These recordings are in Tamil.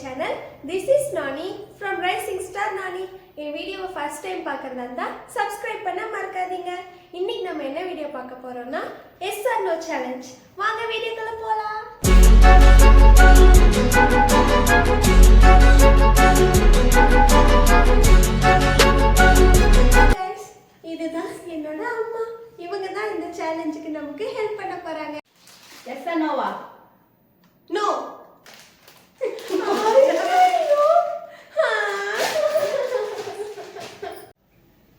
channel. This is Nani from Rising Star Nani. In video first time பார்க்கறதா இருந்தா subscribe பண்ண மறக்காதீங்க. இன்னைக்கு நம்ம என்ன வீடியோ பார்க்க போறோம்னா yes or no challenge. வாங்க வீடியோக்குள்ள போலாம். இதுதான் என்னோட அம்மா. இவங்க தான் இந்த சேலஞ்சுக்கு நமக்கு ஹெல்ப் பண்ண போறாங்க. Yes or no? No.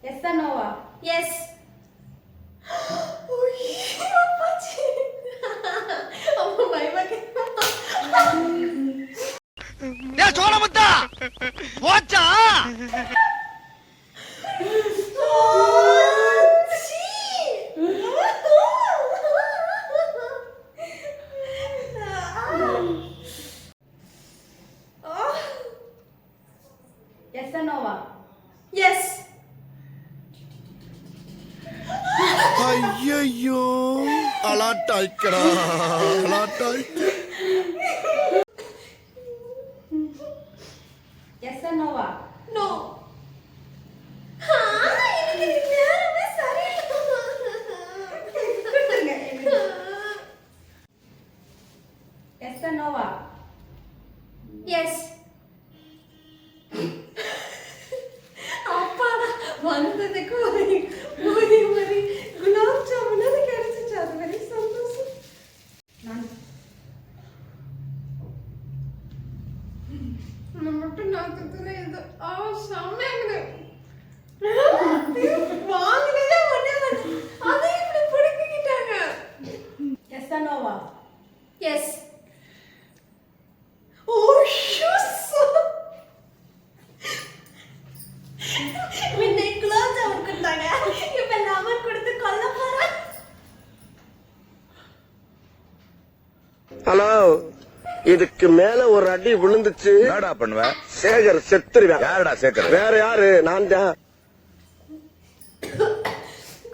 Yes or no? Yes. ஏ சோழமுத்தா போச்சா Yes or no? Yes. ஐயோ அலாட்டாய்க்கடா அலாட்டாய் Yes or no? No. எனக்கு நேரமே சரியில்லை. Yes or no? Yes. அப்பாடா வந்ததுக்கு ஒரு குலாப் ஜாமுன் அது கிடைச்சிச்சு. அது very சந்தோஷம். நான் மட்டும் நாக்குத்துல இது செம்மையாகுது. வாங்கினதே ஒண்ணே ஒண்ணு. அதை இப்படி பிடிக்கிட்டாங்க. Yes or no? Yes. Oh, shoes. முன்ன குலாப் ஜாமுன் கொடுத்தாங்க. இப்ப லெமன் கொடுத்து கொல்ல போறேன். ஹலோ, இதுக்கு மேல ஒரு அடி விழுந்துச்சு. என்னடா பண்ணுவ? சேகர் செத்துருவேன். யாரடா சேகர்? வேற யாரு? நான் தான்.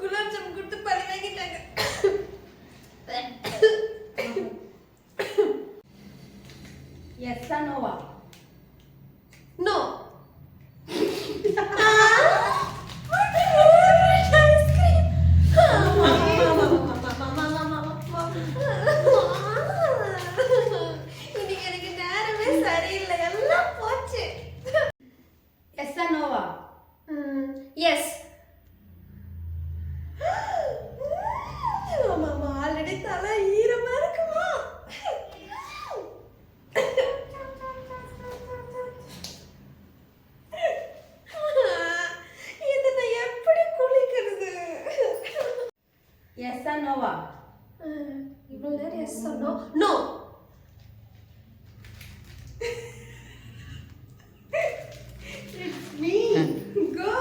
குலாப் ஜாமுன் கொடுத்து பழி வாங்கிட்டாங்க. Yes or no? No. இன்னைக்கு எனக்கு நேரமே சரியில்லை. எல்லாம் போச்சு. Yes or no? Yes. ஆமாமா, ஆல்ரெடி தலை ஈரமா இருக்குமா? இதை நான் எப்படி குளிக்கிறது? Yes or no? இவ்வளவு நேரம் yes or no? No. It's me. Go.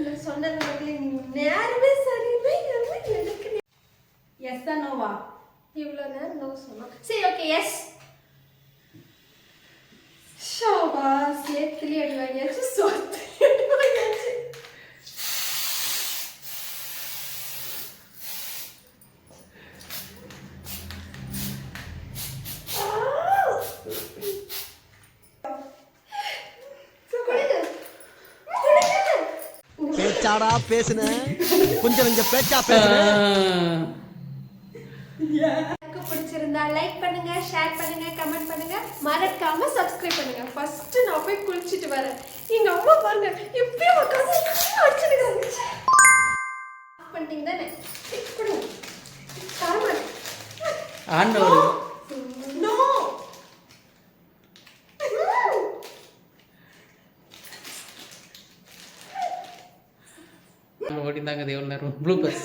நான் சொன்னது மாதிரி நேரமே சரியில்லை. எல்லாம் எனக்கு Yes or no? இவ்வளவு நேரம் நோ சொன்னா. சரி, ஓகே, எஸ். ஷோபா சேத்துல அடி வாங்கியாச்சு, சொத்து அடி வாங்கியாச்சு. பேச்சாடா பேசுன, கொஞ்சம் கொஞ்சம் பேச்சா பேசுன. எனக்கு பிடிச்சிருந்தா லைக் பண்ணுங்க, ஷேர் பண்ணுங்க, கமெண்ட் பண்ணுங்க, மறக்காம சப்ஸ்கிரைப் பண்ணுங்க. ஃபர்ஸ்ட் நான் போய் குளிச்சிட்டு வரேன். எங்க அம்மா பாருங்க எப்படியே உட்காந்து அடிச்சுடுறாங்க. பண்ணிட்டீங்க தானே? கொடுங்க. தரமாட்டேன். ஆண்டவர் நோ. ஓடிந்தாங்க தேவன் நேரம் ப்ளூ பஸ்